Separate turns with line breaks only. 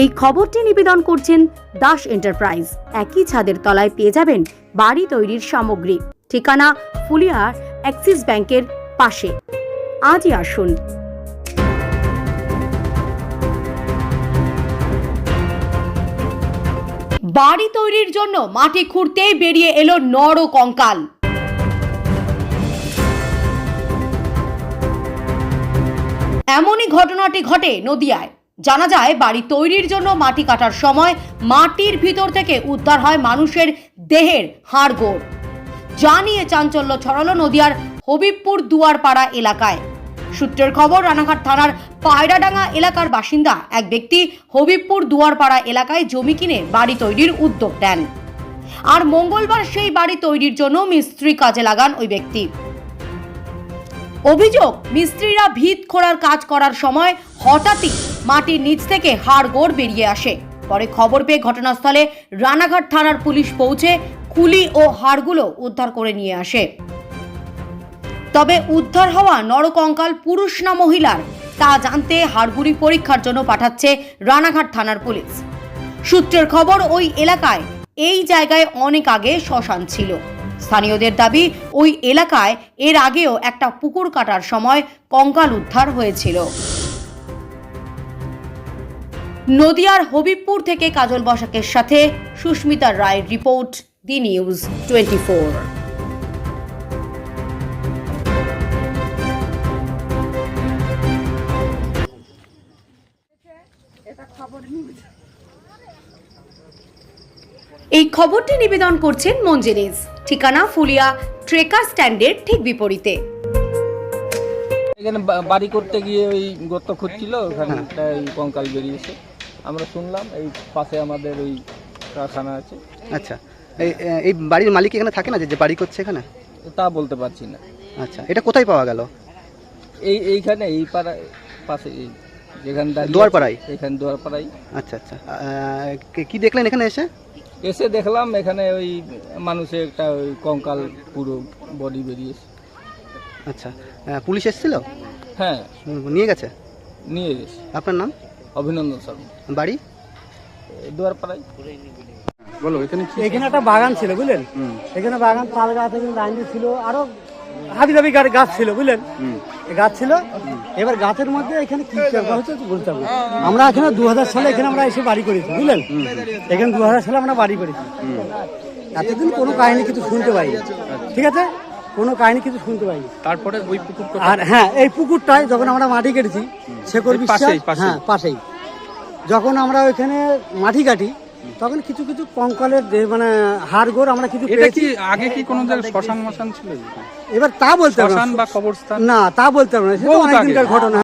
এই খবরটি নিবেদন করছেন দাস এন্টারপ্রাইজ। একই ছাদের তলায় পেয়ে যাবেন বাড়ি তৈরির সামগ্রী। ঠিকানা ফুলিয়ার অ্যাক্সিস ব্যাংকের পাশে। আজই আসুন। বাড়ি তৈরির জন্য মাটি খুঁড়তেই বেরিয়ে এলো নর কঙ্কাল। এমনই ঘটনাটি ঘটে নদিয়ায়। জানা যায়, বাড়ি তৈরির জন্য মাটি কাটার সময় মাটির ভিতর থেকে উদ্ধার হয় মানুষের দেহের হাড়গোড়। যা নিয়ে চাঞ্চল্য ছড়ালো নদিয়ার হবিবপুর দুয়ারপাড়া এলাকায়। সূত্রের খবর, রানাঘাট থানার পায়রাডাঙ্গা এলাকার বাসিন্দা এক ব্যক্তি হবিবপুর দুয়ারপাড়া এলাকায় জমি কিনে বাড়ি তৈরির উদ্যোগ নেন। আর মঙ্গলবার সেই বাড়ি তৈরির জন্য মিস্ত্রি কাজে লাগান ওই ব্যক্তি। অভিযোগ, মিস্ত্রিরা ভিত খোঁড়ার কাজ করার সময় হঠাৎই মাটির নিচ থেকে হাড়গোড় বেরিয়ে আসে। পরে খবর পেয়ে ঘটনাস্থলে রানাঘাট থানার পুলিশ পৌঁছে খুলি ও হাড়গুলো উদ্ধার করে নিয়ে আসে। তবে উদ্ধার হওয়া নরকঙ্কাল পুরুষ না মহিলার তা জানতে হাড়গুড়ি পরীক্ষার জন্য পাঠাচ্ছে রানাঘাট থানার পুলিশ। সূত্রের খবর, ওই এলাকায় এই জায়গায় অনেক আগে শ্মশান ছিল। স্থানীয়দের দাবি, ওই এলাকায় এর আগেও একটা পুকুর কাটার সময় কঙ্কাল উদ্ধার হয়েছিল। নদিয়ার হবিবপুর থেকে কাজল বসাকের সাথে সুস্মিতা রায়ের রিপোর্ট, দি নিউজ 24। এই খবরটি নিবেদন করছেন মঞ্জেরিজ। ঠিকানা ফুলিয়া ট্রেকার স্ট্যান্ডের ঠিক বিপরীতে।
এখানে বাড়ি করতে গিয়ে ওই গর্ত খুঁজছিল, ওখানে একটা কঙ্কাল বেরিয়েছে। আমরা শুনলাম এই পাশে আমাদের ওই কারখানা আছে।
আচ্ছা, এই বাড়ির মালিক এখানে থাকে না, যে বাড়ি করছে এখানে?
তা বলতে পারছি না।
আচ্ছা, এটা কোথায় পাওয়া গেল?
এইখানে এই পাড়া পাশে, যেখানে
দুয়ারপাড়ায়।
এখানে দুয়ারপাড়ায়।
আচ্ছা আচ্ছা, কি দেখলেন এখানে এসে?
এসে দেখলাম এখানে ওই মানুষের একটা ওই কঙ্কাল পুরো বডি বেরিয়েছে।
আচ্ছা, পুলিশ এসেছিল?
হ্যাঁ,
নিয়ে গেছে?
নিয়ে গেছে।
আপনার নাম?
অভিনন্দন শর্মা।
বাড়ি
দুয়ারপাড়ায়।
বলো।
এখানে একটা বাগান ছিল, বুঝলেন? এখানে বাগান, তাল গাছ ছিল, আরো হাবি দাবি গাছ ছিল, বুঝলেন? গাছ ছিল। এবার গাছের মধ্যে এখানে কি হচ্ছে বলতে হবে। আমরা এখানে 2000 সালে এখানে আমরা এসে বাড়ি করেছি, বুঝলেন? এখানে 2000 সালে আমরা বাড়ি করেছি। এতদিন কোনো কাহিনী কিছু শুনতে পাইনি, ঠিক আছে? কোনো কাহিনী কিছু শুনতে পাইনি।
তারপরে ওই পুকুর,
আর হ্যাঁ, এই পুকুরটায় যখন আমরা মাটি কেটেছি, শেখর বিশ্বাস, হ্যাঁ পাশেই, যখন আমরা ওইখানে মাটি কাটি, তখন কিছু কিছু কঙ্কালের মানে হাড়গোড় আমরা কিছু পেয়েছি।
আগে কি কোনো জায়গায় শ্মশান মশান ছিল?
এবার তা বলতে পারবো
শ্মশান বা কবরস্থান
না, তা বলতে পারবো না, সেটা অনেকদিনকার ঘটনা।